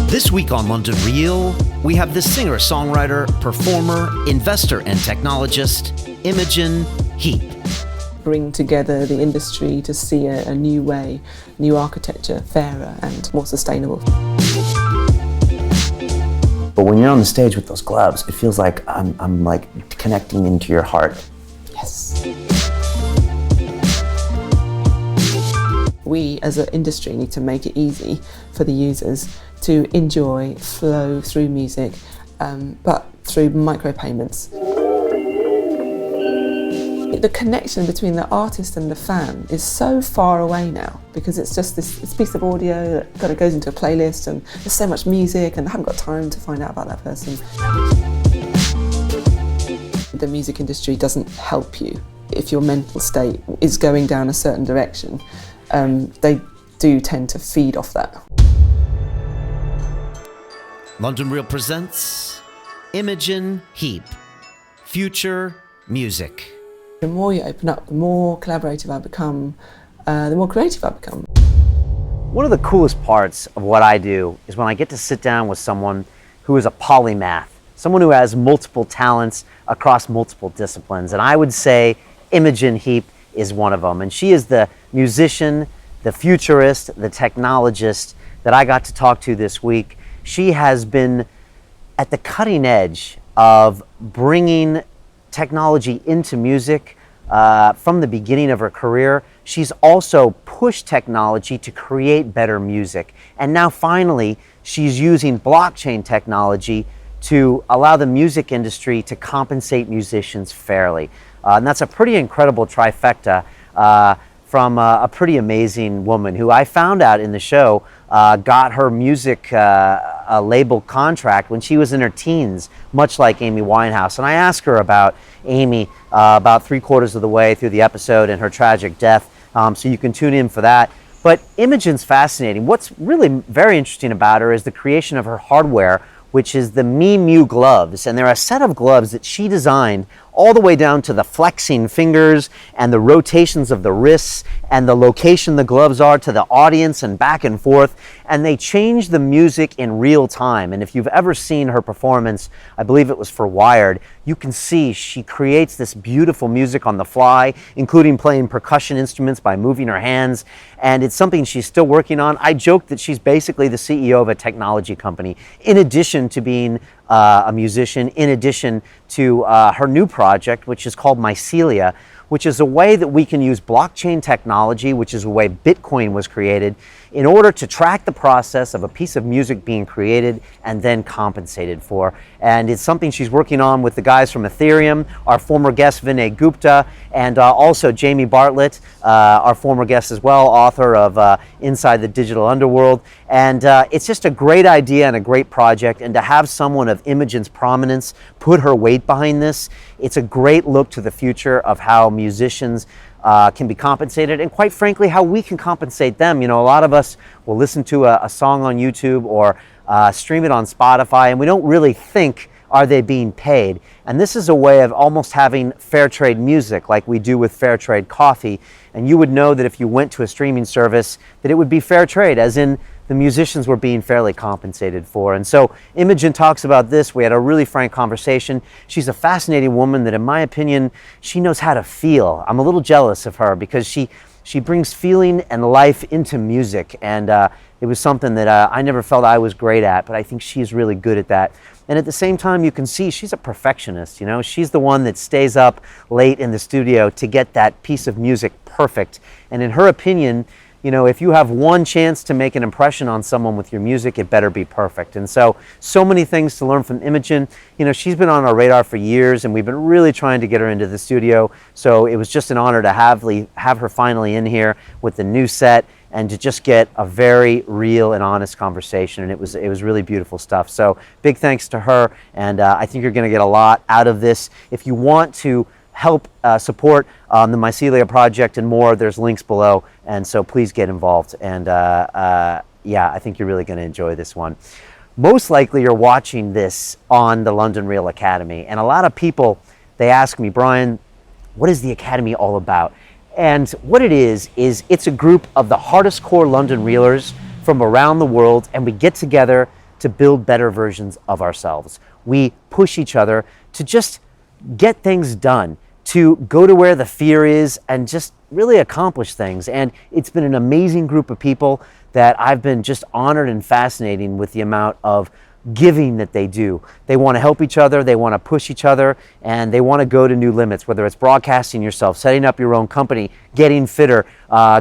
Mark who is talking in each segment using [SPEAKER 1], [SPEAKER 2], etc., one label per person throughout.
[SPEAKER 1] This week on London Reel, we have the singer-songwriter, performer, investor, and technologist, Imogen Heap.
[SPEAKER 2] Bring together the industry to see a new way, new architecture, fairer and more sustainable.
[SPEAKER 3] But when you're on the stage with those gloves, it feels like I'm like connecting into your heart.
[SPEAKER 2] Yes. We as an industry need to make it easy for the users to enjoy, flow through music, but through micropayments. The connection between the artist and the fan is so far away now because it's just this piece of audio that goes into a playlist and there's so much music and I haven't got time to find out about that person. The music industry doesn't help you if your mental state is going down a certain direction. They do tend to feed off that.
[SPEAKER 1] London Reel presents Imogen Heap, Future Music.
[SPEAKER 2] The more you open up, the more collaborative I become, the more creative I become.
[SPEAKER 3] One of the coolest parts of what I do is when I get to sit down with someone who is a polymath, someone who has multiple talents across multiple disciplines. And I would say Imogen Heap is one of them. And she is the musician, the futurist, the technologist that I got to talk to this week. She has been at the cutting edge of bringing technology into music from the beginning of her career. She's also pushed technology to create better music. And now finally, she's using blockchain technology to allow the music industry to compensate musicians fairly. And that's a pretty incredible trifecta from a pretty amazing woman who I found out in the show got her music label contract when she was in her teens, much like Amy Winehouse. And I asked her about Amy about 3/4 of the way through the episode and her tragic death, so you can tune in for that. But Imogen's fascinating. What's really very interesting about her is the creation of her hardware, which is the Me gloves. And they're a set of gloves that she designed all the way down to the flexing fingers and the rotations of the wrists and the location the gloves are to the audience and back and forth. And they change the music in real time. And if you've ever seen her performance, I believe it was for Wired, you can see she creates this beautiful music on the fly, including playing percussion instruments by moving her hands. And it's something she's still working on. I joke that she's basically the CEO of a technology company, in addition to being a musician, in addition to her new project, which is called Mycelia, which is a way that we can use blockchain technology, which is the way Bitcoin was created, in order to track the process of a piece of music being created and then compensated for. And it's something she's working on with the guys from Ethereum, our former guest Vinay Gupta, and also Jamie Bartlett, our former guest as well, author of Inside the Digital Underworld. And it's just a great idea and a great project. And to have someone of Imogen's prominence put her weight behind this, it's a great look to the future of how musicians can be compensated, and quite frankly, how we can compensate them. You know, a lot of us will listen to a song on YouTube or stream it on Spotify, and we don't really think, are they being paid? And this is a way of almost having fair trade music like we do with fair trade coffee. And you would know that if you went to a streaming service that it would be fair trade, as in the musicians were being fairly compensated for. And so Imogen talks about this. We had a really frank conversation. She's a fascinating woman that, in my opinion, she knows how to feel. I'm a little jealous of her because she brings feeling and life into music. And it was something that I never felt I was great at, but I think she's really good at that. And at the same time, you can see she's a perfectionist. You know, she's the one that stays up late in the studio to get that piece of music perfect. And in her opinion, you know, if you have one chance to make an impression on someone with your music, it better be perfect. And so many things to learn from Imogen. You know, she's been on our radar for years, and we've been really trying to get her into the studio. So it was just an honor to have her finally in here with the new set and to just get a very real and honest conversation. And it was really beautiful stuff. So big thanks to her, and I think you're going to get a lot out of this. If you want to help support the Mycelia project and more, there's links below, and so please get involved. And yeah, I think you're really going to enjoy this one. Most likely you're watching this on the London Reel Academy, and a lot of people, they ask me, Brian, what is the Academy all about? And what it is it's a group of the hardest core London Reelers from around the world, and we get together to to build better versions of ourselves. We push each other to just get things done, to go to where the fear is and just really accomplish things. And it's been an amazing group of people that I've been just honored and fascinating with the amount of giving that they do. They want to help each other, they want to push each other, and they want to go to new limits, whether it's broadcasting yourself, setting up your own company, getting fitter,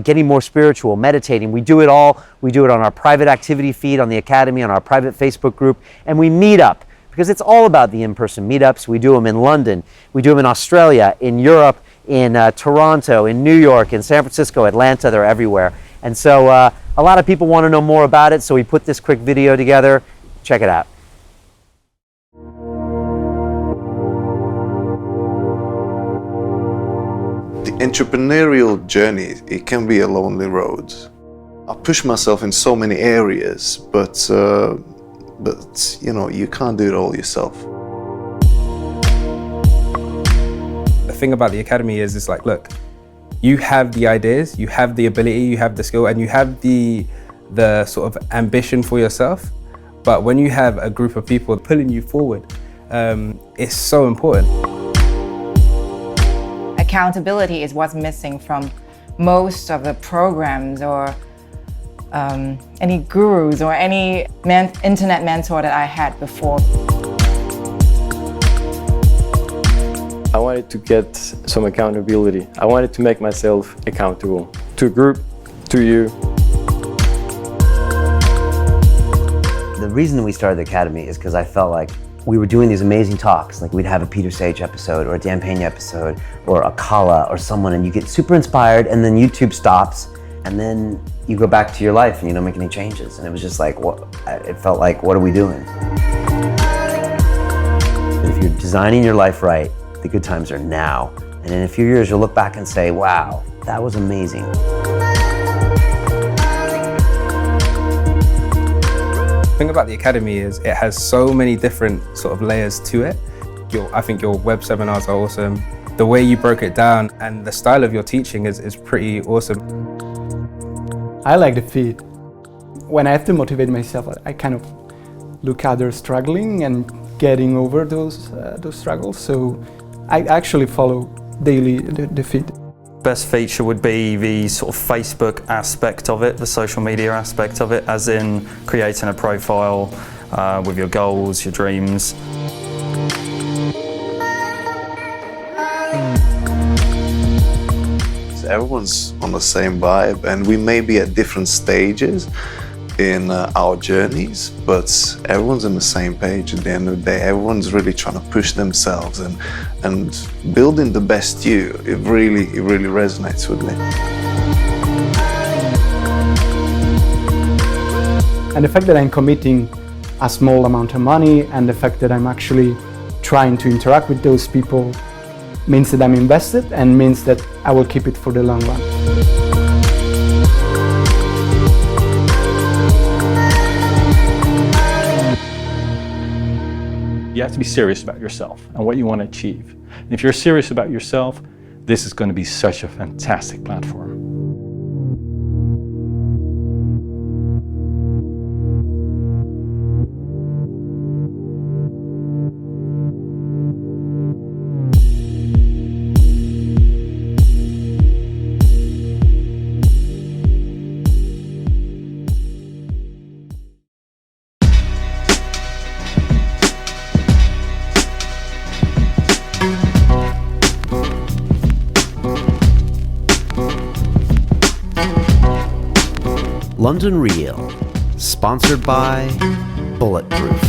[SPEAKER 3] getting more spiritual, meditating. We do it all. We do it on our private activity feed on the Academy, on our private Facebook group, and we meet up because it's all about the in-person meetups. We do them in London, we do them in Australia, in Europe, in Toronto, in New York, in San Francisco, Atlanta. They're everywhere. And so a lot of people want to know more about it, so we put this quick video together. Check it out.
[SPEAKER 4] The entrepreneurial journey, it can be a lonely road. I push myself in so many areas, but you know, you can't do it all yourself.
[SPEAKER 5] The thing about the Academy is it's like, look, you have the ideas, you have the ability, you have the skill, and you have the sort of ambition for yourself. But when you have a group of people pulling you forward, it's so important.
[SPEAKER 6] Accountability is what's missing from most of the programs or any gurus or any internet mentor that I had before.
[SPEAKER 7] I wanted to get some accountability. I wanted to make myself accountable to a group, to you.
[SPEAKER 3] The reason we started the Academy is because I felt like we were doing these amazing talks, like we'd have a Peter Sage episode or a Dan Pena episode or a Kala or someone, and you get super inspired, and then YouTube stops, and then you go back to your life and you don't make any changes. And it was just like, it felt like, what are we doing? If you're designing your life right, the good times are now. And in a few years, you'll look back and say, wow, that was amazing.
[SPEAKER 5] The thing about the Academy is it has so many different sort of layers to it. I think your web seminars are awesome. The way you broke it down and the style of your teaching is pretty awesome.
[SPEAKER 8] I like the feed. When I have to motivate myself, I kind of look at others struggling and getting over those struggles. So I actually follow daily the feed.
[SPEAKER 9] Best feature would be the sort of Facebook aspect of it, the social media aspect of it, as in creating a profile with your goals, your dreams.
[SPEAKER 4] So everyone's on the same vibe, and we may be at different stages in our journeys, but everyone's on the same page at the end of the day. Everyone's really trying to push themselves and building the best you. It really resonates with me.
[SPEAKER 8] And the fact that I'm committing a small amount of money and the fact that I'm actually trying to interact with those people means that I'm invested and means that I will keep it for the long run.
[SPEAKER 10] You have to be serious about yourself and what you want to achieve. And if you're serious about yourself, this is going to be such a fantastic platform.
[SPEAKER 1] London Real, sponsored by Bulletproof.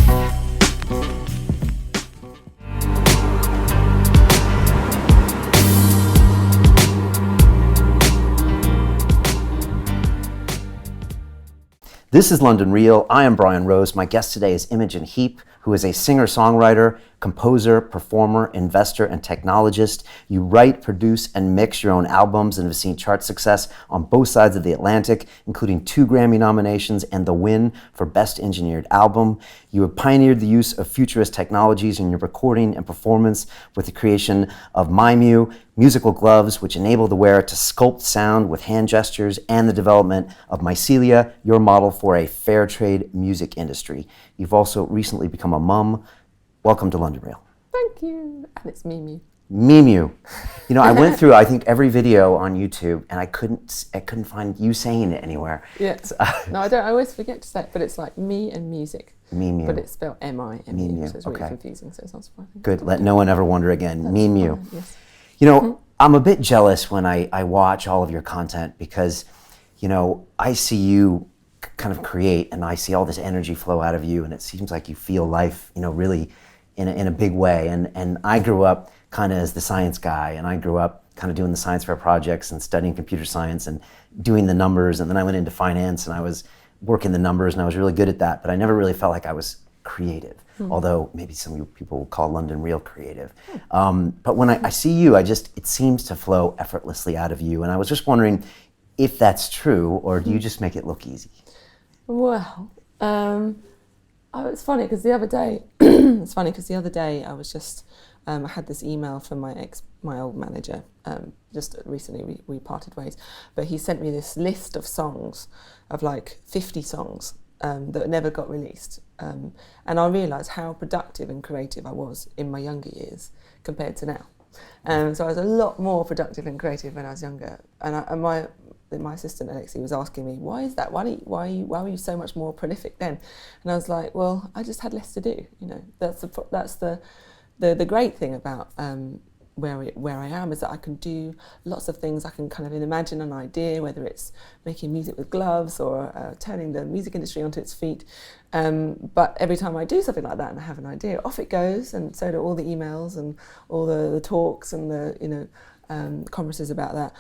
[SPEAKER 3] This is London Real. I am Brian Rose. My guest today is Imogen Heap, who is a singer-songwriter, composer, performer, investor, and technologist. You write, produce, and mix your own albums and have seen chart success on both sides of the Atlantic, including 2 Grammy nominations and the win for Best Engineered Album. You have pioneered the use of futurist technologies in your recording and performance with the creation of MyMu, musical gloves which enable the wearer to sculpt sound with hand gestures, and the development of Mycelia, your model for a fair trade music industry. You've also recently become a mum. Welcome to London Real.
[SPEAKER 2] Thank you. And it's Mimi.
[SPEAKER 3] Mimu. You know, I went through, I think, every video on YouTube, and I couldn't find you saying it anywhere.
[SPEAKER 2] Yeah. No, I don't. I always forget to say it, but it's like me and music.
[SPEAKER 3] Mimu.
[SPEAKER 2] But it's spelled M-I-M-U, so it's really
[SPEAKER 3] okay.
[SPEAKER 2] confusing. So it's not surprising.
[SPEAKER 3] Good. Let no one ever wonder again. Mimu.
[SPEAKER 2] Yes.
[SPEAKER 3] You know, I'm a bit jealous when I watch all of your content because, you know, I see you kind of create, and I see all this energy flow out of you, and it seems like you feel life, you know, really in a big way. And I grew up kind of as the science guy, and I grew up kind of doing the science fair projects and studying computer science and doing the numbers, and then I went into finance and I was working the numbers and I was really good at that, but I never really felt like I was creative, although maybe some people will call London Real creative. But when I see you, it seems to flow effortlessly out of you, and I was just wondering if that's true, or do you just make it look easy?
[SPEAKER 2] Well, it's funny because the other day, I was just, I had this email from my old manager. Just recently we parted ways, but he sent me this list of songs, of like 50 songs that never got released. And I realised how productive and creative I was in my younger years compared to now. So I was a lot more productive and creative when I was younger. And my assistant Alexi was asking me, why is that? Why were you so much more prolific then? And I was like, well, I just had less to do. You know, that's the great thing about where I am, is that I can do lots of things. I can kind of imagine an idea, whether it's making music with gloves or turning the music industry onto its feet. But every time I do something like that and I have an idea, off it goes, and so do all the emails and all the talks and the conferences about that,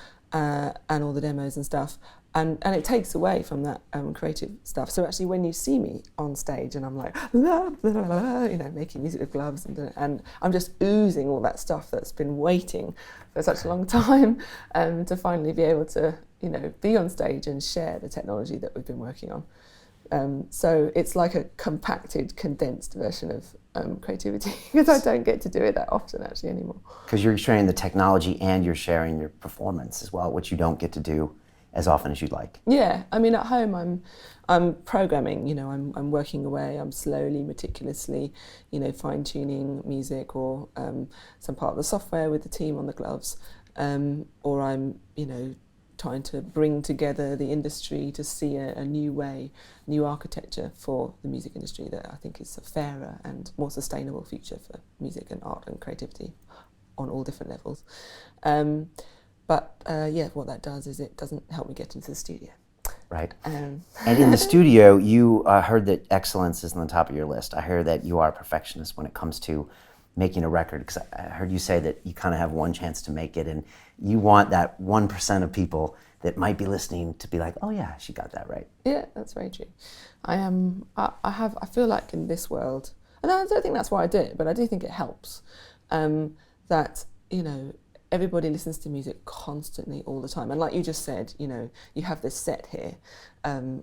[SPEAKER 2] and all the demos and stuff. And it takes away from that creative stuff. So actually, when you see me on stage and I'm like, blah, blah, blah, blah, you know, making music with gloves, and I'm just oozing all that stuff that's been waiting for such a long time to finally be able to, you know, be on stage and share the technology that we've been working on. So it's like a compacted, condensed version of creativity, because I don't get to do it that often actually anymore.
[SPEAKER 3] Because you're sharing the technology and you're sharing your performance as well, which you don't get to do as often as you'd like.
[SPEAKER 2] Yeah, I mean, at home I'm programming, you know, I'm working away, I'm slowly, meticulously, you know, fine-tuning music or some part of the software with the team on the gloves, or I'm, you know, trying to bring together the industry to see a new way, new architecture for the music industry that I think is a fairer and more sustainable future for music and art and creativity on all different levels. But yeah, what that does is it doesn't help me get into the studio.
[SPEAKER 3] Right. And in the studio, you heard that excellence is on the top of your list. I heard that you are a perfectionist when it comes to making a record, because I heard you say that you kind of have one chance to make it, and you want that 1% of people that might be listening to be like, oh yeah, she got that right.
[SPEAKER 2] Yeah, that's very true. I feel like in this world, and I don't think that's why I do it, but I do think it helps, that, you know, everybody listens to music constantly all the time, and like you just said, you know, you have this set here,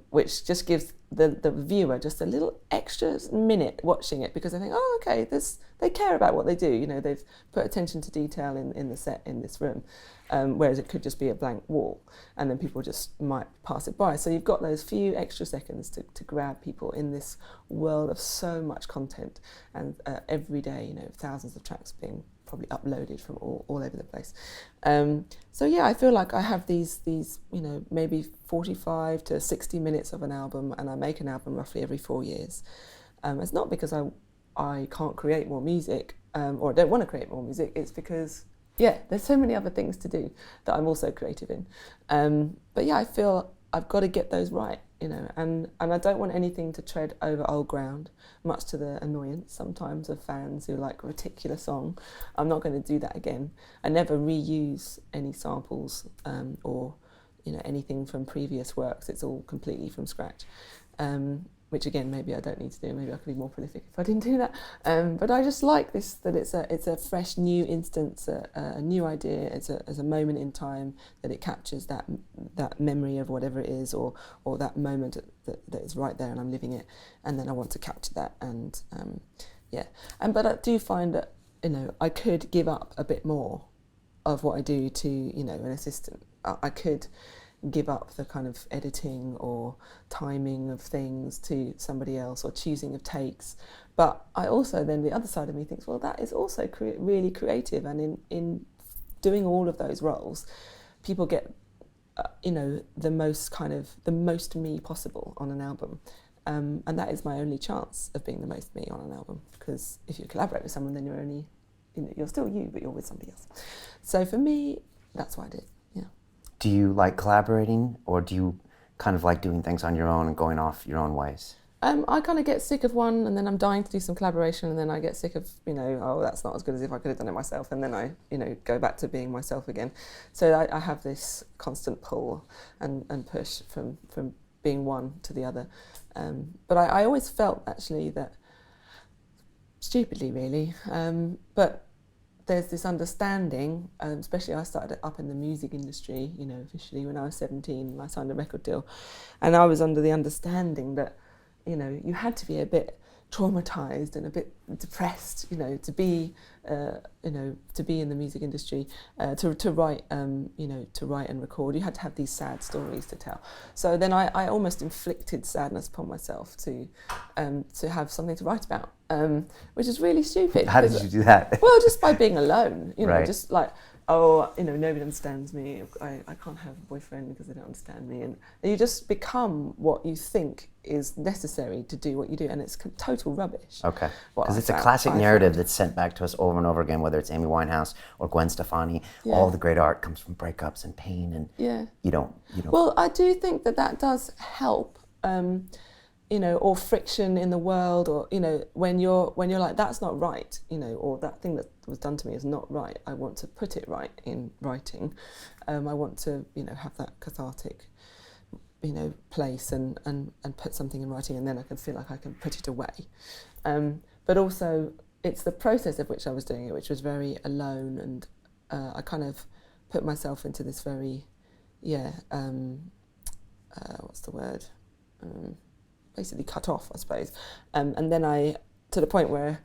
[SPEAKER 2] which just gives the viewer just a little extra minute watching it, because they think, oh, okay, they care about what they do, you know, they've put attention to detail in the set in this room, whereas it could just be a blank wall, and then people just might pass it by. So you've got those few extra seconds to grab people in this world of so much content, and every day, you know, thousands of tracks being probably uploaded from all over the place. So yeah, I feel like I have these you know, maybe 45 to 60 minutes of an album, and I make an album roughly every 4 years. It's not because I can't create more music, or I don't want to create more music. It's because, yeah, there's so many other things to do that I'm also creative in. But yeah, I feel I've got to get those right, you know, and I don't want anything to tread over old ground, much to the annoyance sometimes of fans who like a particular song. I'm not going to do that again. I never reuse any samples or, you know, anything from previous works. It's all completely from scratch. which again, maybe I don't need to do. Maybe I could be more prolific if I didn't do that. But I just like this, that it's a fresh, new instance, a new idea. It's a moment in time that it captures that memory of whatever it is, or that moment that is right there, and I'm living it. And then I want to capture that, and but I do find that I could give up a bit more of what I do to an assistant. I could give up the kind of editing or timing of things to somebody else, or choosing of takes. But I also, then the other side of me thinks, well, that is also really creative, and in doing all of those roles, people get the most me possible on an album. And that is my only chance of being the most me on an album, because if you collaborate with someone, then you're only you're still you, but you're with somebody else. So for me, that's what I did. Yeah.
[SPEAKER 3] Do you like collaborating, or do you kind of like doing things on your own and going off your own ways?
[SPEAKER 2] I kind of get sick of one, and then I'm dying to do some collaboration, and then I get sick of, that's not as good as if I could have done it myself, and then I, go back to being myself again. So I have this constant pull and push from being one to the other. But I always felt, actually, that, stupidly really, but there's this understanding, especially I started up in the music industry, officially when I was 17, I signed a record deal, and I was under the understanding that, you had to be a bit traumatized and a bit depressed, to be in the music industry, to write, to write and record. You had to have these sad stories to tell. So then I almost inflicted sadness upon myself to have something to write about, which is really stupid.
[SPEAKER 3] How did you do that?
[SPEAKER 2] Well, just by being alone,
[SPEAKER 3] right.
[SPEAKER 2] Just like, nobody understands me. I can't have a boyfriend because they don't understand me. And you just become what you think is necessary to do what you do, and it's total rubbish.
[SPEAKER 3] Okay. Because it's a classic narrative that's sent back to us over and over again, whether it's Amy Winehouse or Gwen Stefani. Yeah. All the great art comes from breakups and pain, and you don't.
[SPEAKER 2] Well, I do think that does help. Or friction in the world, or when you're like, that's not right, or that thing that was done to me is not right. I want to put it right in writing. I want to have that cathartic place and put something in writing, and then I can feel like I can put it away. But also it's the process of which I was doing it, which was very alone, and I kind of put myself into this very what's the word? Basically cut off, I suppose. And then to the point where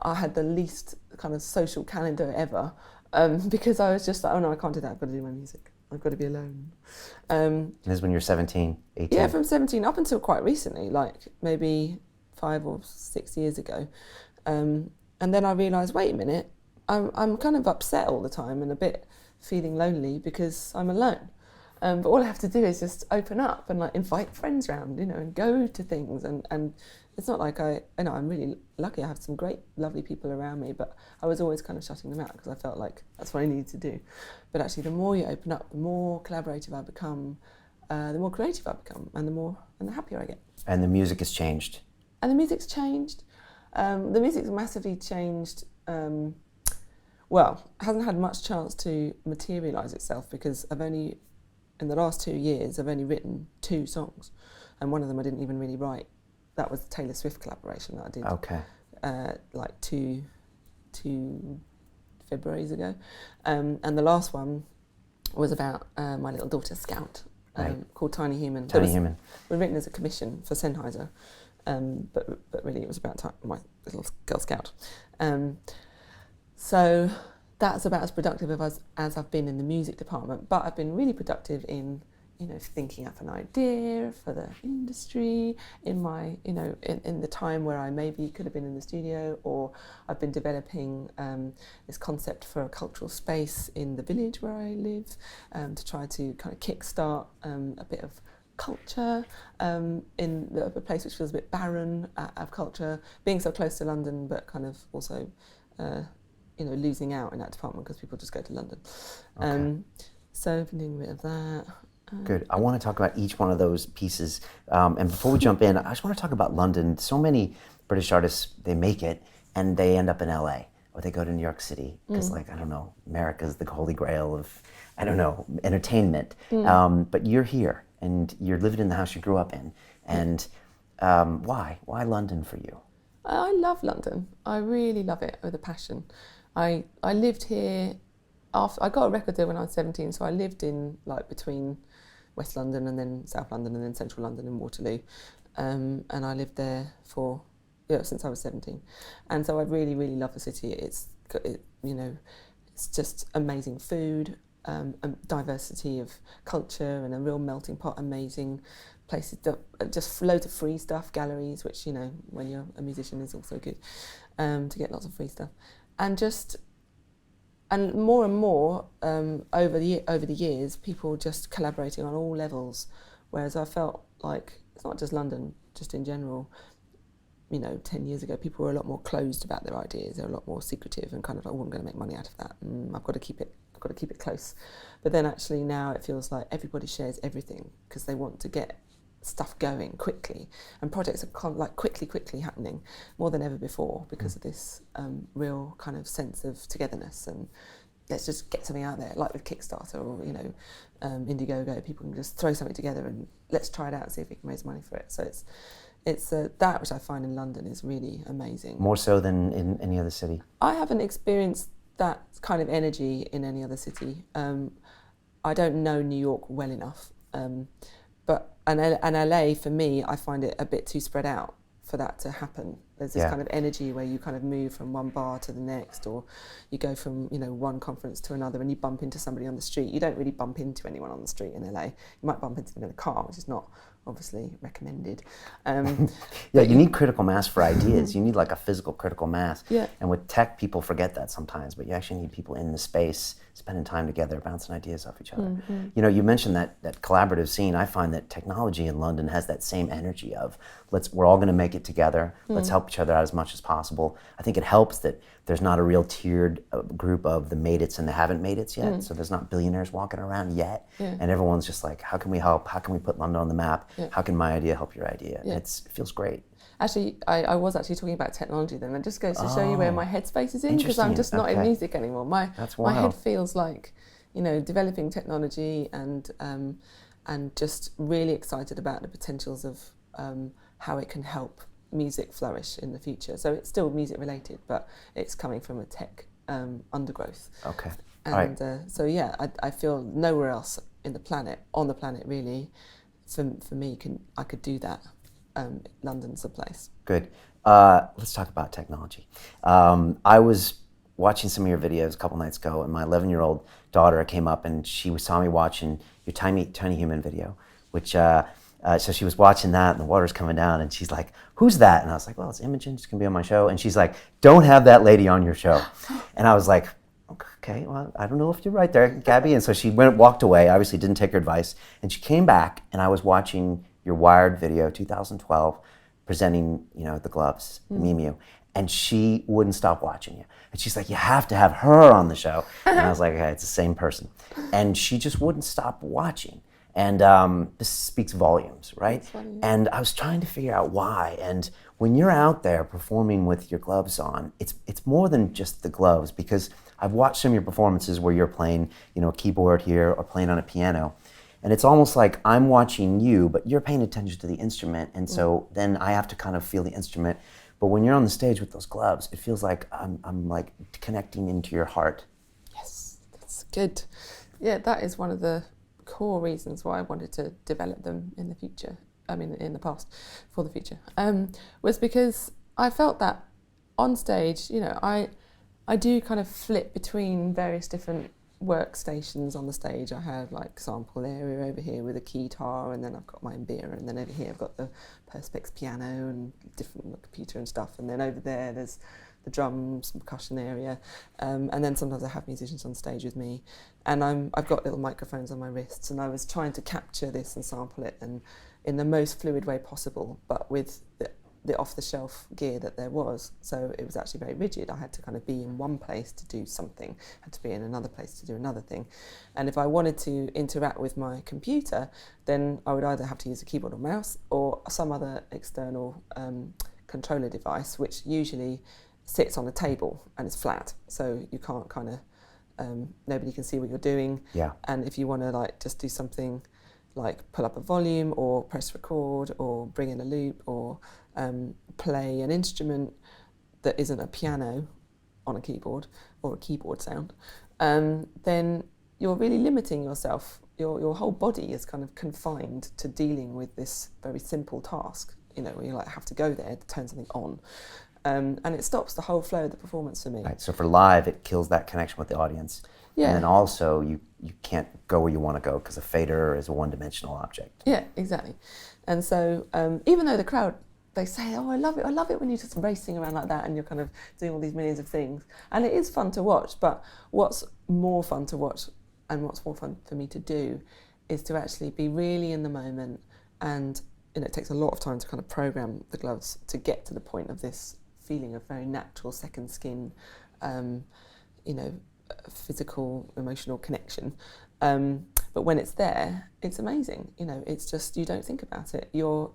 [SPEAKER 2] I had the least kind of social calendar ever, because I was just like, oh no, I can't do that, I've got to do my music. I've got to be alone.
[SPEAKER 3] This is when you're 17, 18?
[SPEAKER 2] Yeah, from 17 up until quite recently, like maybe 5 or 6 years ago. And then I realised, wait a minute, I'm kind of upset all the time and a bit feeling lonely because I'm alone. But all I have to do is just open up and like invite friends round, and go to things. And it's not like I'm really lucky. I have some great, lovely people around me, but I was always kind of shutting them out because I felt like that's what I needed to do. But actually, the more you open up, the more collaborative I become, the more creative I become, and the happier I get.
[SPEAKER 3] And the music has changed.
[SPEAKER 2] And the music's changed. The music's massively changed. Well, hasn't had much chance to materialise itself because in the last 2 years, I've only written 2 songs, and one of them I didn't even really write. That was the Taylor Swift collaboration that I did. Okay. Like two Februarys ago, and the last one was about my little daughter Scout, called Tiny Human.
[SPEAKER 3] Tiny Human.
[SPEAKER 2] It was written as a commission for Sennheiser, but really it was about my little girl Scout. So that's about as productive as I've been in the music department, but I've been really productive in, thinking up an idea for the industry, in my, in the time where I maybe could have been in the studio, or I've been developing this concept for a cultural space in the village where I live, to try to kind of kickstart a bit of culture in a place which feels a bit barren of culture, being so close to London, but kind of also losing out in that department because people just go to London. Okay. So I've been doing a bit of that.
[SPEAKER 3] Good. I want to talk about each one of those pieces. And before we jump in, I just want to talk about London. So many British artists, they make it and they end up in LA, or they go to New York City because, America's the holy grail of, entertainment. But you're here and you're living in the house you grew up in. And Why London for you?
[SPEAKER 2] I love London. I really love it with a passion. I lived here after I got a record deal when I was 17, so I lived in like between West London and then South London and then Central London and Waterloo, and I lived there for since I was 17, and so I really love the city. It's it's just amazing food, a diversity of culture and a real melting pot. Amazing places, just loads of free stuff, galleries, which when you're a musician is also good, to get lots of free stuff, and more over the years, people just collaborating on all levels. Whereas I felt like it's not just London, just in general. 10 years ago, people were a lot more closed about their ideas. They're a lot more secretive and kind of like, "Oh, I'm going to make money out of that. I've got to keep it close." But then actually now it feels like everybody shares everything because they want to get stuff going quickly, and projects are quickly happening more than ever before because of this real kind of sense of togetherness and let's just get something out there, like with Kickstarter or Indiegogo. People can just throw something together and let's try it out and see if we can raise money for it. So it's that which I find in London is really amazing.
[SPEAKER 3] More so than in any other city?
[SPEAKER 2] I haven't experienced that kind of energy in any other city. I don't know New York well enough. And LA, for me, I find it a bit too spread out for that to happen. There's this kind of energy where you kind of move from one bar to the next, or you go from one conference to another and you bump into somebody on the street. You don't really bump into anyone on the street in LA. You might bump into them in a car, which is not obviously recommended.
[SPEAKER 3] You need critical mass for ideas. You need like a physical critical mass.
[SPEAKER 2] Yeah.
[SPEAKER 3] And with tech, people forget that sometimes, but you actually need people in the space, spending time together, bouncing ideas off each other.
[SPEAKER 2] Mm-hmm.
[SPEAKER 3] You mentioned that collaborative scene. I find that technology in London has that same energy of we're all going to make it together. Let's help each other out as much as possible. I think it helps that there's not a real tiered group of the made it's and the haven't made it's yet. So there's not billionaires walking around yet.
[SPEAKER 2] Yeah.
[SPEAKER 3] And everyone's just like, how can we help? How can we put London on the map?
[SPEAKER 2] Yeah.
[SPEAKER 3] How can my idea help your idea?
[SPEAKER 2] Yeah.
[SPEAKER 3] It feels great.
[SPEAKER 2] Actually, I was actually talking about technology then. It just goes to show you where my headspace is in, because I'm just not in music anymore. My head feels like, developing technology and just really excited about the potentials of how it can help music flourish in the future. So it's still music related, but it's coming from a tech undergrowth.
[SPEAKER 3] Okay.
[SPEAKER 2] And I feel nowhere else on the planet really, for me, I could do that. London's a place.
[SPEAKER 3] Good. Let's talk about technology. I was watching some of your videos a couple nights ago, and my 11-year-old daughter came up and she saw me watching your Tiny Human video, which so she was watching that and the water's coming down and she's like, "Who's that?" And I was like, "Well, it's Imogen. She's gonna be on my show." And she's like, "Don't have that lady on your show." And I was like, "Okay, well, I don't know if you're right there, Gabby." And so she walked away, obviously didn't take her advice, and she came back and I was watching your Wired video, 2012, presenting, the gloves, the Mimu, and she wouldn't stop watching you. And she's like, "You have to have her on the show." And I was like, "Okay, it's the same person." And she just wouldn't stop watching. And this speaks volumes, right?
[SPEAKER 2] Funny.
[SPEAKER 3] And I was trying to figure out why. And when you're out there performing with your gloves on, it's more than just the gloves, because I've watched some of your performances where you're playing, a keyboard here or playing on a piano. And it's almost like I'm watching you, but you're paying attention to the instrument. And so then I have to kind of feel the instrument. But when you're on the stage with those gloves, it feels like I'm like connecting into your heart.
[SPEAKER 2] Yes, that's good. Yeah, that is one of the core reasons why I wanted to develop them in the future. In the past, for the future, was because I felt that on stage, I do kind of flip between various different workstations on the stage. I have like sample area over here with a keytar, and then I've got my Mbira, and then over here I've got the Perspex piano and different computer and stuff, and then over there there's the drums, percussion area, and then sometimes I have musicians on stage with me, and I've got little microphones on my wrists, and I was trying to capture this and sample it and in the most fluid way possible, but with the off-the-shelf gear that there was. So it was actually very rigid. I had to kind of be in one place to do something, had to be in another place to do another thing. And if I wanted to interact with my computer, then I would either have to use a keyboard or mouse or some other external controller device, which usually sits on a table and is flat. So you can't kind of, nobody can see what you're doing.
[SPEAKER 3] Yeah.
[SPEAKER 2] And if you want to like just do something like pull up a volume or press record or bring in a loop or play an instrument that isn't a piano on a keyboard or a keyboard sound, then you're really limiting yourself. Your whole body is kind of confined to dealing with this very simple task, you know, where you like have to go there to turn something on. And it stops the whole flow of the performance for me.
[SPEAKER 3] Right, so for live, it kills that connection with the audience.
[SPEAKER 2] Yeah.
[SPEAKER 3] And then also, you can't go where you want to go because a fader is a one-dimensional object.
[SPEAKER 2] Yeah, exactly. And so even though the crowd, they say, oh, I love it when you're just racing around like that and you're kind of doing all these millions of things. And it is fun to watch, but what's more fun to watch and what's more fun for me to do is to actually be really in the moment. And it takes a lot of time to kind of program the gloves to get to the point of this feeling of very natural second skin, physical, emotional connection. But when it's there, it's amazing. It's just, you don't think about it. You're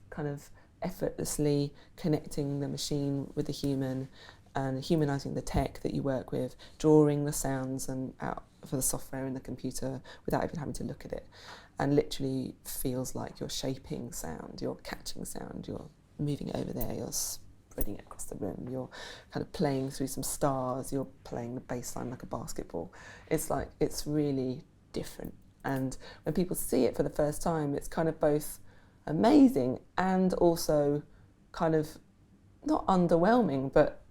[SPEAKER 2] kind of effortlessly connecting the machine with the human and humanizing the tech that you work with, drawing the sounds and out for the software in the computer without even having to look at it, and literally feels like you're shaping sound, you're catching sound, you're moving it over there, you're spreading it across the room, you're kind of playing through some stars, you're playing the bass line like a basketball. It's really different. And when people see it for the first time, it's kind of both amazing and also kind of not underwhelming, but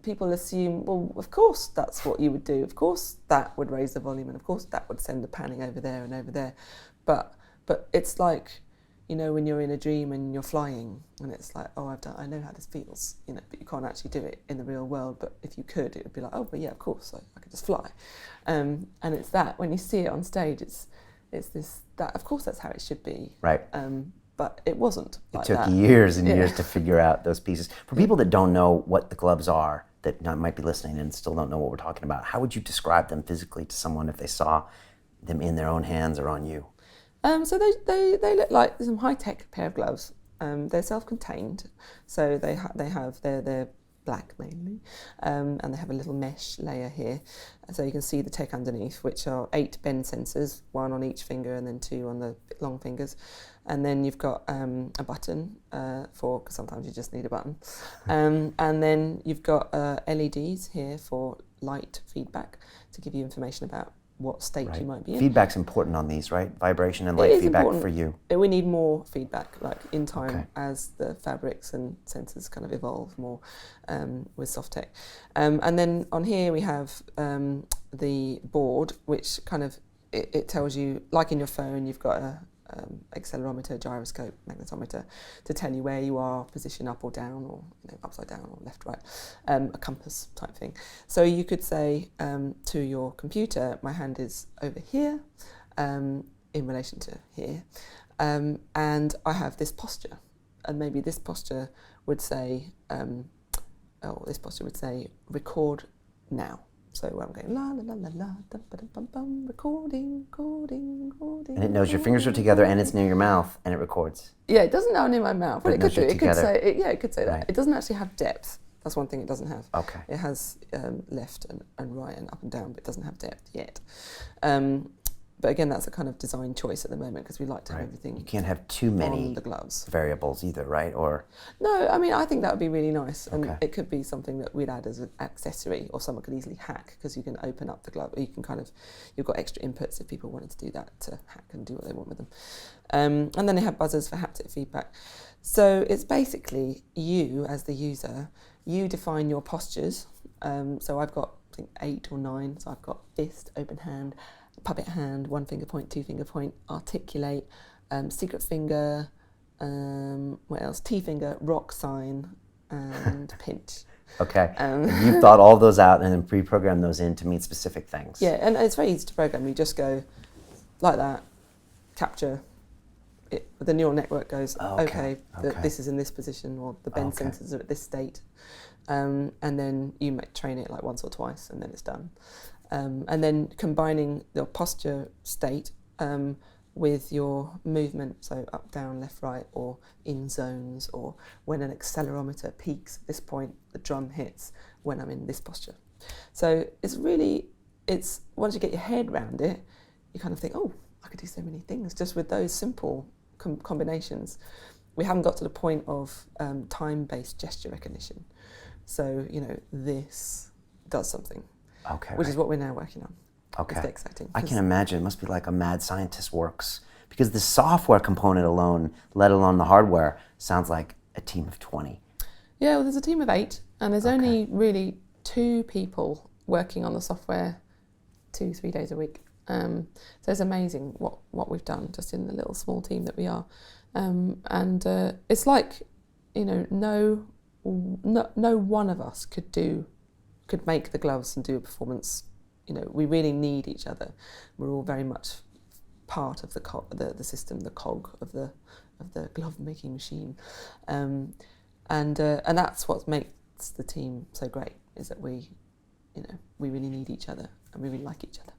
[SPEAKER 2] people assume, well, of course that's what you would do, of course that would raise the volume, and of course that would send the panning over there and over there. But it's like, when you're in a dream and you're flying and it's like, oh, I know how this feels, but you can't actually do it in the real world. But if you could, it would be like, oh, but yeah, of course, I could just fly. And it's that, when you see it on stage, it's this, that of course that's how it should be.
[SPEAKER 3] Right.
[SPEAKER 2] But it wasn't like
[SPEAKER 3] that. It took
[SPEAKER 2] that.
[SPEAKER 3] years and years to figure out those pieces. For people that don't know what the gloves are, that might be listening and still don't know what we're talking about, how would you describe them physically to someone if they saw them in their own hands or on you?
[SPEAKER 2] So they look like some high-tech pair of gloves. They're self-contained, so they're black mainly, and they have a little mesh layer here, so you can see the tech underneath, which are 8 bend sensors, 1 on each finger and then 2 on the long fingers, and then you've got a button because sometimes you just need a button, and then you've got LEDs here for light feedback to give you information about what state you might be in. Feedback's
[SPEAKER 3] important on these, right? Vibration and light feedback important for you.
[SPEAKER 2] We need more feedback, like in time, as the fabrics and sensors kind of evolve more with soft tech. And then on here we have the board, which kind of, it tells you, like in your phone, you've got a accelerometer, gyroscope, magnetometer to tell you where you are, position up or down, or upside down or left, right, a compass type thing. So you could say to your computer, my hand is over here in relation to here, and I have this posture, and maybe this posture would say, record now. So I'm going la la la la la, dum ba dum bum bum, recording.
[SPEAKER 3] And it knows your fingers are together and it's near your mouth and it records.
[SPEAKER 2] Yeah, it doesn't know near my mouth, but it could do. It could say, it could say
[SPEAKER 3] right.
[SPEAKER 2] that. It doesn't actually have depth. That's one thing it doesn't have.
[SPEAKER 3] Okay.
[SPEAKER 2] It has left and right and up and down, but it doesn't have depth yet. But again, that's a kind of design choice at the moment because we like to have everything.
[SPEAKER 3] You can't have too many
[SPEAKER 2] on the gloves.
[SPEAKER 3] Variables either, right? Or
[SPEAKER 2] no, I mean, I think that would be really nice, and it could be something that we'd add as an accessory, or someone could easily hack because you can open up the glove. Or you can you've got extra inputs if people wanted to do that, to hack and do what they want with them. And then they have buzzers for haptic feedback. So it's basically you as the user. You define your postures. So I've got, I think, 8 or 9. So I've got fist, open hand, puppet hand, 1 finger point, 2 finger point, articulate, secret finger, what else? T finger, rock sign, and pinch.
[SPEAKER 3] Okay. You've thought all those out and then pre-programmed those in to meet specific things.
[SPEAKER 2] Yeah, and it's very easy to program. You just go like that, capture it. The neural network goes, this is in this position, or the bend sensors are at this state. And then you might train it like once or twice, and then it's done. And then combining your posture state with your movement, so up, down, left, right, or in zones, or when an accelerometer peaks at this point, the drum hits when I'm in this posture. So it's once you get your head around it, you kind of think, oh, I could do so many things just with those simple combinations. We haven't got to the point of time-based gesture recognition. So, you know, this does something, which is what we're now working on.
[SPEAKER 3] Okay.
[SPEAKER 2] It's exciting.
[SPEAKER 3] I can imagine. It must be like a mad scientist works. Because the software component alone, let alone the hardware, sounds like a team of 20.
[SPEAKER 2] Yeah, well, there's a team of 8, and there's only really 2 people working on the software 2-3 days a week. So it's amazing what we've done just in the little small team that we are. And it's like, you know, no one of us could make the gloves and do a performance. You know, we really need each other. We're all very much part of the system, the cog of the glove making machine, and that's what makes the team so great, is that we really need each other and we really like each other.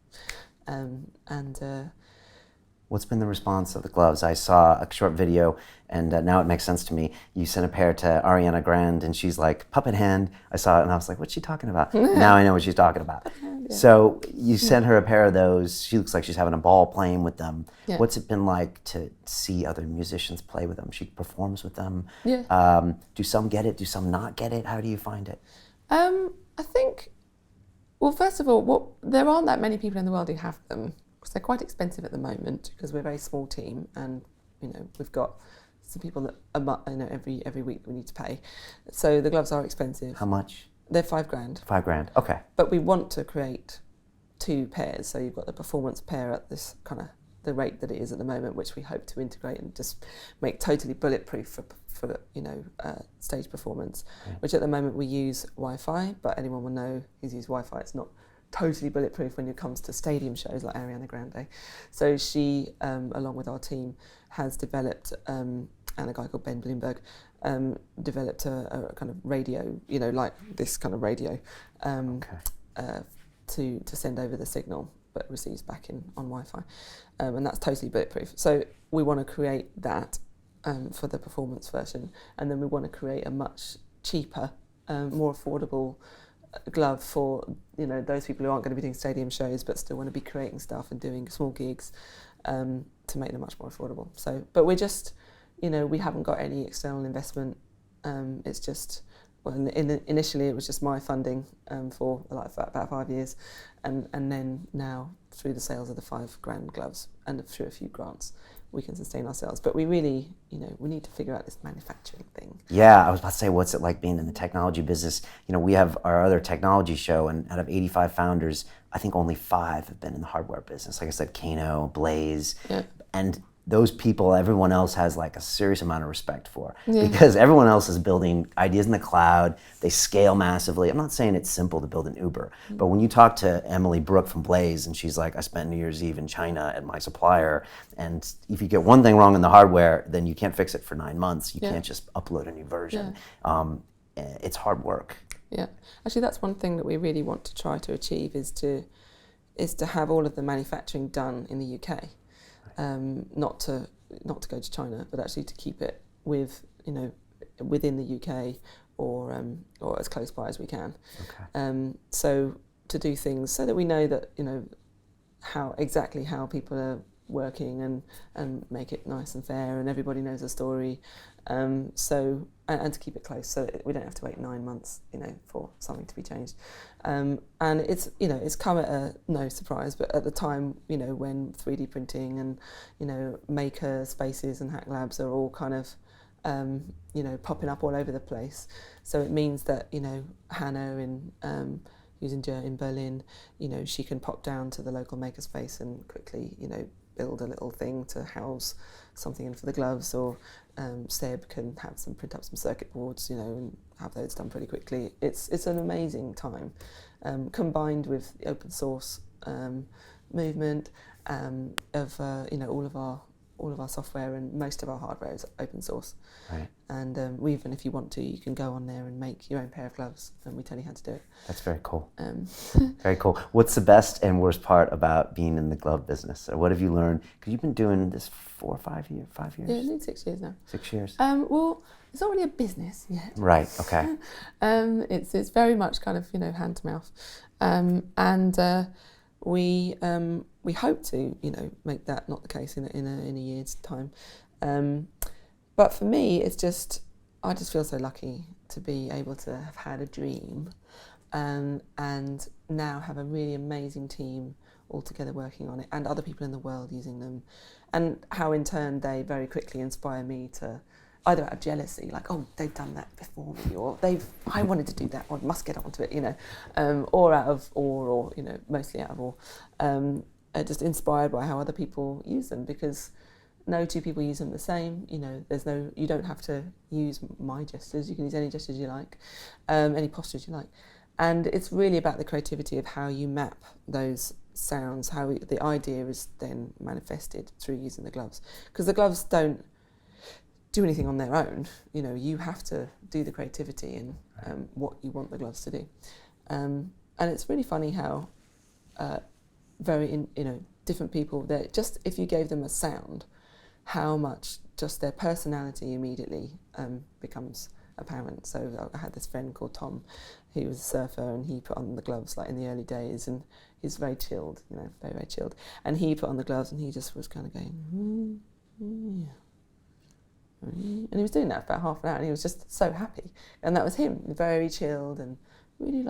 [SPEAKER 3] What's been the response of the gloves? I saw a short video, and now it makes sense to me. You sent a pair to Ariana Grande, and she's like, puppet hand. I saw it, and I was like, what's she talking about? Now I know what she's talking about. Yeah. So you sent her a pair of those. She looks like she's having a ball playing with them. Yeah. What's it been like to see other musicians play with them? She performs with them. Yeah. Do some get it? Do some not get it? How do you find it?
[SPEAKER 2] I think, well, first of all, there aren't that many people in the world who have them. Because they're quite expensive at the moment, because we're a very small team, and you know, we've got some people that every week we need to pay. So the gloves are expensive.
[SPEAKER 3] How much?
[SPEAKER 2] They're $5,000.
[SPEAKER 3] $5,000. Okay.
[SPEAKER 2] But we want to create 2 pairs, so you've got the performance pair at this kind of the rate that it is at the moment, which we hope to integrate and just make totally bulletproof for stage performance. Right. Which at the moment we use Wi-Fi, but anyone will know who's used Wi-Fi. It's not totally bulletproof when it comes to stadium shows like Ariana Grande. So she, along with our team, has developed, and a guy called Ben Bloomberg, developed a kind of radio, you know, like this kind of radio, to send over the signal, but receives back on Wi-Fi. And that's totally bulletproof. So we want to create that for the performance version, and then we want to create a much cheaper, more affordable glove for, you know, those people who aren't going to be doing stadium shows but still want to be creating stuff and doing small gigs, to make them much more affordable. So, but we're just, you know, we haven't got any external investment. It's just, well, initially it was just my funding for about 5 years, and then now through the sales of the $5,000 gloves and through a few grants, we can sustain ourselves. But we really, you know, we need to figure out this manufacturing thing.
[SPEAKER 3] Yeah, I was about to say, what's it like being in the technology business? You know, we have our other technology show, and out of 85 founders, I think only 5 have been in the hardware business. Like I said, Kano, Blaze, and those people, everyone else has like a serious amount of respect for, because everyone else is building ideas in the cloud. They scale massively. I'm not saying it's simple to build an Uber, but when you talk to Emily Brooke from Blaze, and she's like, I spent New Year's Eve in China at my supplier, and if you get one thing wrong in the hardware, then you can't fix it for 9 months. You can't just upload a new version. It's hard work. Yeah,
[SPEAKER 2] actually that's one thing that we really want to try to achieve, is to have all of the manufacturing done in the UK. Not to go to China, but actually to keep it with, you know, within the UK or as close by as we can. Okay. So to do things so that we know that, you know, how people are working, and make it nice and fair, and everybody knows the story. So and to keep it close, so that we don't have to wait 9 months, you know, for something to be changed. And it's, you know, it's come at no surprise, but at the time, you know, when 3D printing and, you know, maker spaces and hack labs are all kind of, you know, popping up all over the place. So it means that, you know, Anno who's in Berlin, you know, she can pop down to the local maker space and quickly, you know, build a little thing to house something in for the gloves, or Seb can print up some circuit boards, you know, and have those done pretty quickly. It's an amazing time, combined with the open source movement of you know, all of our software and most of our hardware is open source. Right. And even if you want to, you can go on there and make your own pair of gloves, and we tell you how to do it.
[SPEAKER 3] That's very cool. Very cool. What's the best and worst part about being in the glove business? Or what have you learned? Because you've been doing this 4 or 5 years, 5 years?
[SPEAKER 2] Yeah, I think 6 years now.
[SPEAKER 3] 6 years.
[SPEAKER 2] Well, it's not really a business yet.
[SPEAKER 3] Right. Okay.
[SPEAKER 2] It's very much kind of, you know, hand to mouth, and we hope to, make that not the case in a year's time. But for me, it's just, I just feel so lucky to be able to have had a dream, and now have a really amazing team all together working on it, and other people in the world using them, and how in turn they very quickly inspire me to, either out of jealousy, like, oh, they've done that before me, or I wanted to do that, or I must get onto it, or out of awe, or, mostly out of awe, just inspired by how other people use them, because no two people use them the same, you don't have to use my gestures, you can use any gestures you like, any postures you like. And it's really about the creativity of how you map those sounds, how the idea is then manifested through using the gloves. Because the gloves don't do anything on their own, you have to do the creativity and what you want the gloves to do. And it's really funny how different people, that just if you gave them a sound, how much just their personality immediately becomes apparent. So I had this friend called Tom, who was a surfer, and he put on the gloves like in the early days, and he's very chilled, very, very chilled. And he put on the gloves and he just was kind of going, and he was doing that for about half an hour, and he was just so happy. And that was him, very chilled and really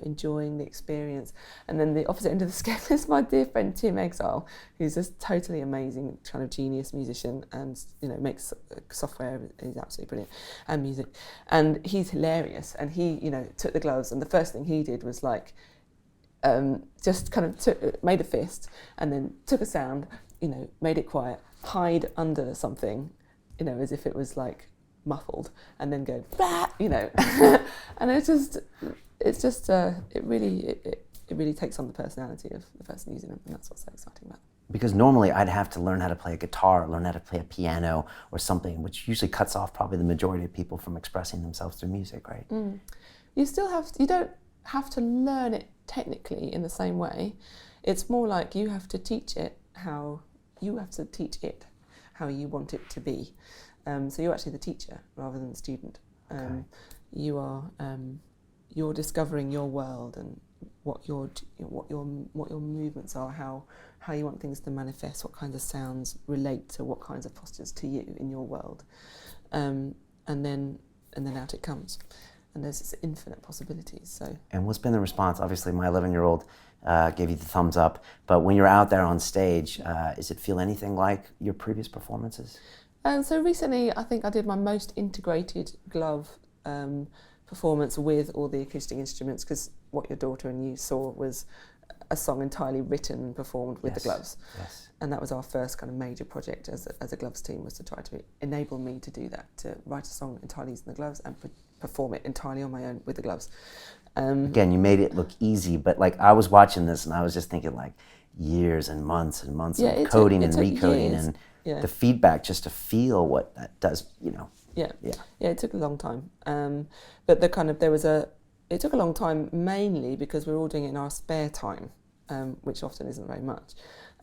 [SPEAKER 2] enjoying the experience. And then the opposite end of the scale is my dear friend Tim Exile, who's this totally amazing kind of genius musician, and makes software. He's absolutely brilliant, and music, and he's hilarious. And he took the gloves, and the first thing he did was like just kind of made a fist, and then took a sound, made it quiet, hide under something, as if it was like muffled, and then go, and it really takes on the personality of the person using them, and that's what's so exciting about it.
[SPEAKER 3] Because normally I'd have to learn how to play a guitar, learn how to play a piano or something, which usually cuts off probably the majority of people from expressing themselves through music, right?
[SPEAKER 2] You don't have to learn it technically in the same way. It's more like you have to teach it how you want it to be. So you're actually the teacher rather than the student.
[SPEAKER 3] Okay.
[SPEAKER 2] You're discovering your world and what your movements are, how you want things to manifest, what kinds of sounds relate to what kinds of postures to you in your world, and then out it comes. And there's this infinite possibilities. So. And
[SPEAKER 3] what's been the response? Obviously, my 11-year-old gave you the thumbs up, but when you're out there on stage, does it feel anything like your previous performances?
[SPEAKER 2] So recently, I think I did my most integrated glove performance with all the acoustic instruments, because what your daughter and you saw was a song entirely written and performed with the gloves.
[SPEAKER 3] Yes.
[SPEAKER 2] And that was our first kind of major project as a gloves team, was to try to enable me to do that, to write a song entirely using the gloves and perform it entirely on my own with the gloves.
[SPEAKER 3] Again, you made it look easy, but like I was watching this and I was just thinking like years and months of coding and recoding years. And the feedback just to feel what that does,
[SPEAKER 2] Yeah, it took a long time. But it took a long time mainly because we were all doing it in our spare time, which often isn't very much.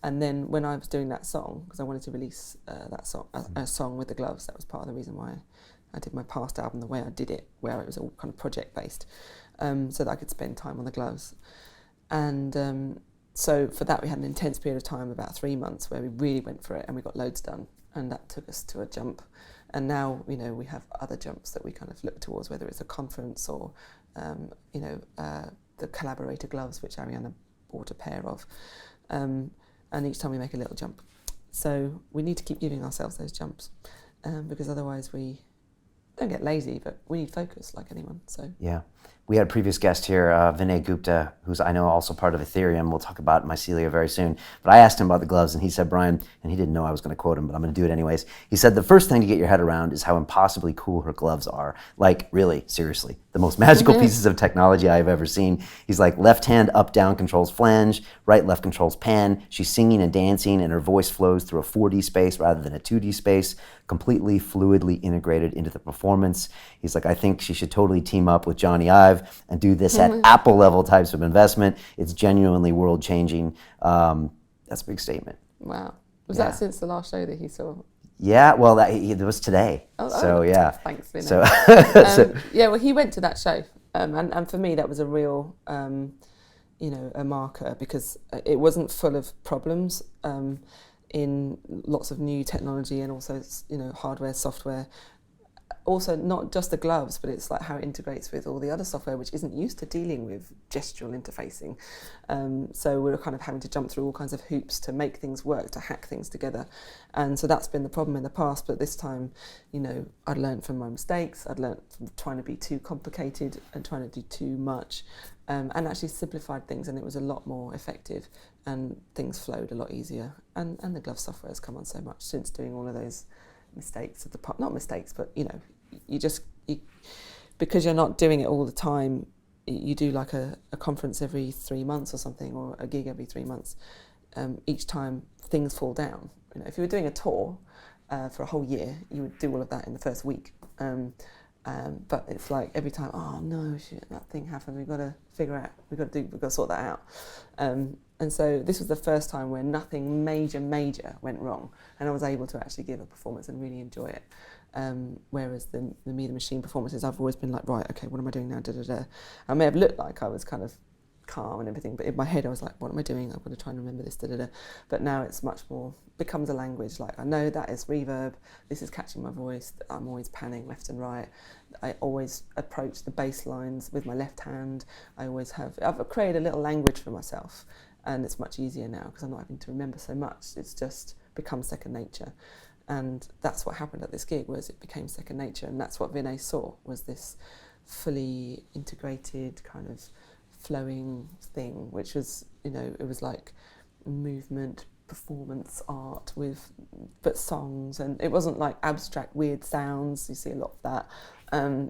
[SPEAKER 2] And then when I was doing that song, because I wanted to release a song with the gloves, that was part of the reason why I did my past album the way I did it, where it was all kind of project based, so that I could spend time on the gloves. And so for that we had an intense period of time, about 3 months, where we really went for it and we got loads done, and that took us to a jump. And now we have other jumps that we kind of look towards, whether it's a conference or the collaborator gloves, which Ariana bought a pair of, and each time we make a little jump. So we need to keep giving ourselves those jumps, because otherwise we don't get lazy, but we need focus like anyone. So
[SPEAKER 3] yeah, we had a previous guest here, Vinay Gupta, who's I know also part of Ethereum. We'll talk about Mycelia very soon. But I asked him about the gloves, and he said, Brian, and he didn't know I was going to quote him, but I'm going to do it anyways. He said the first thing to get your head around is how impossibly cool her gloves are. Like, really, seriously, the most magical pieces of technology I've ever seen. He's like, left hand up down controls flange, right left controls pan. She's singing and dancing, and her voice flows through a 4D space rather than a 2D space, completely fluidly integrated into the performance. He's like, I think she should totally team up with Johnny Ive and do this at Apple level types of investment. It's genuinely world changing. That's a big statement.
[SPEAKER 2] Wow. Was that since the last show that he saw?
[SPEAKER 3] Yeah, well, it was today. Yeah.
[SPEAKER 2] Thanks, Vinay.
[SPEAKER 3] So,
[SPEAKER 2] yeah, well, he went to that show, and for me that was a real you know, a marker, because it wasn't full of problems in lots of new technology and also, you know, hardware, software. Also, not just the gloves, but it's like how it integrates with all the other software, which isn't used to dealing with gestural interfacing. So we're kind of having to jump through all kinds of hoops to make things work, to hack things together. And so that's been the problem in the past. But this time, you know, I'd learned from my mistakes. I'd learned from trying to be too complicated and trying to do too much, and actually simplified things. And it was a lot more effective, and things flowed a lot easier. And the glove software has come on so much since doing all of those mistakes at the part, not mistakes, but you know, you because you're not doing it all the time, you do like a conference every 3 months or something, or a gig every 3 months. Each time things fall down. You know, if you were doing a tour for a whole year, you would do all of that in the first week. But it's like every time, oh no, shit, that thing happened. We've got to figure out. We've got to sort that out. And so this was the first time where nothing major went wrong, and I was able to actually give a performance and really enjoy it. Whereas the Me the Machine performances, I've always been like, right, okay, what am I doing now? Da, da, da. I may have looked like I was kind of calm and everything, but in my head I was like, what am I doing? I'm going to try and remember this, da, da, da. But now it's much more, becomes a language. Like, I know that is reverb, this is catching my voice, I'm always panning left and right. I always approach the bass lines with my left hand. I've created a little language for myself, and it's much easier now because I'm not having to remember so much. It's just become second nature. And that's what happened at this gig, was it became second nature, and that's what Vinay saw, was this fully integrated kind of flowing thing, which was, you know, it was like movement, performance art but songs, and it wasn't like abstract weird sounds. You see a lot of that.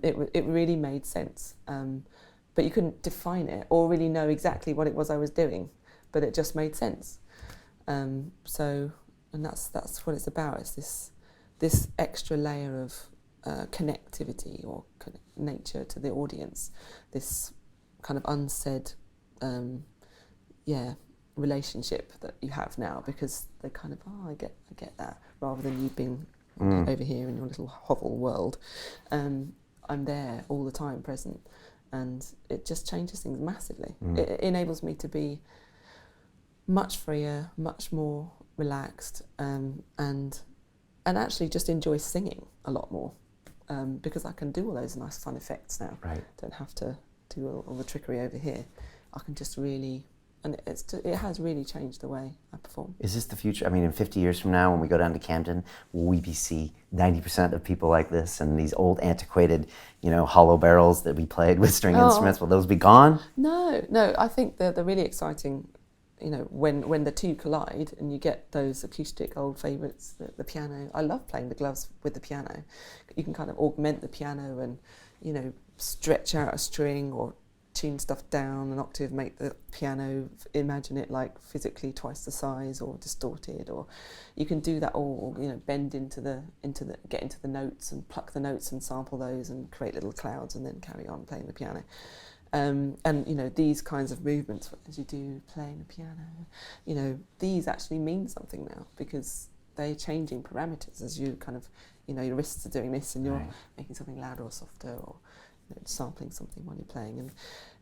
[SPEAKER 2] It really made sense, but you couldn't define it or really know exactly what it was I was doing, but it just made sense. And that's what it's about. It's this extra layer of connectivity or nature to the audience, this kind of unsaid relationship that you have now, because they're kind of, I get that, rather than you being over here in your little hovel world. I'm there all the time, present, and it just changes things massively. It enables me to be much freer, much more relaxed, and actually just enjoy singing a lot more, because I can do all those nice fun effects now.
[SPEAKER 3] Right.
[SPEAKER 2] Don't have to do all the trickery over here. I can just really, and it has really changed the way I perform.
[SPEAKER 3] Is this the future? I mean, in 50 years from now, when we go down to Camden, will we see 90% of people like this, and these old antiquated, you know, hollow barrels that we played with string instruments, will those be gone?
[SPEAKER 2] No, I think the really exciting, you know, when the two collide and you get those acoustic old favourites, the piano. I love playing the gloves with the piano. You can kind of augment the piano and, you know, stretch out a string or tune stuff down an octave, make the piano, imagine it like physically twice the size or distorted, or you can do that all, you know, bend get into the notes and pluck the notes and sample those and create little clouds and then carry on playing the piano. And you know, these kinds of movements as you do playing the piano, you know, these actually mean something now, because they're changing parameters as you kind of, you know, your wrists are doing this and you're making something louder or softer, or, you know, sampling something while you're playing, and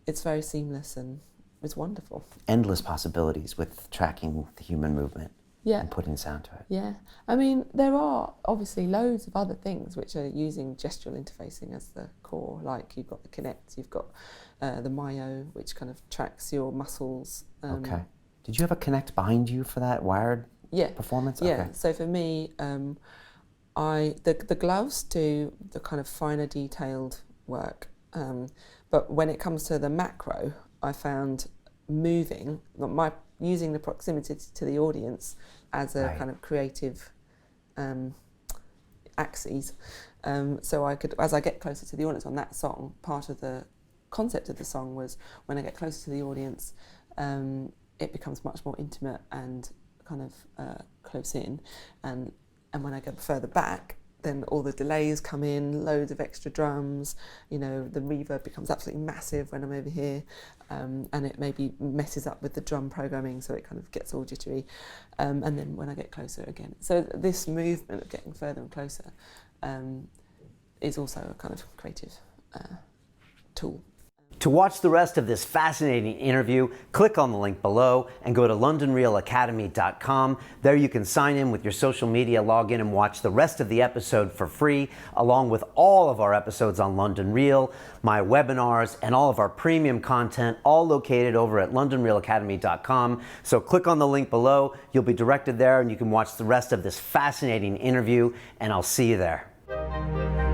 [SPEAKER 2] it's very seamless and it's wonderful.
[SPEAKER 3] Endless possibilities with tracking the human movement.
[SPEAKER 2] Yeah.
[SPEAKER 3] And putting sound to it.
[SPEAKER 2] Yeah. I mean, there are obviously loads of other things which are using gestural interfacing as the core. Like you've got the Kinect, you've got the Myo, which kind of tracks your muscles.
[SPEAKER 3] Okay. Did you have a Kinect behind you for that wired performance?
[SPEAKER 2] Yeah.
[SPEAKER 3] Okay.
[SPEAKER 2] So for me, the gloves do the kind of finer detailed work. But when it comes to the macro, I found using the proximity to the audience as a kind of creative axis. So I could, as I get closer to the audience on that song, part of the concept of the song was when I get closer to the audience, it becomes much more intimate and kind of close in. And when I go further back, then all the delays come in, loads of extra drums, you know, the reverb becomes absolutely massive when I'm over here, and it maybe messes up with the drum programming, so it kind of gets all jittery, and then when I get closer again. So this movement of getting further and closer is also a kind of creative tool.
[SPEAKER 3] To watch the rest of this fascinating interview, click on the link below and go to londonreelacademy.com. There you can sign in with your social media login and watch the rest of the episode for free, along with all of our episodes on London Reel, my webinars, and all of our premium content, all located over at londonreelacademy.com. So click on the link below, you'll be directed there and you can watch the rest of this fascinating interview, and I'll see you there.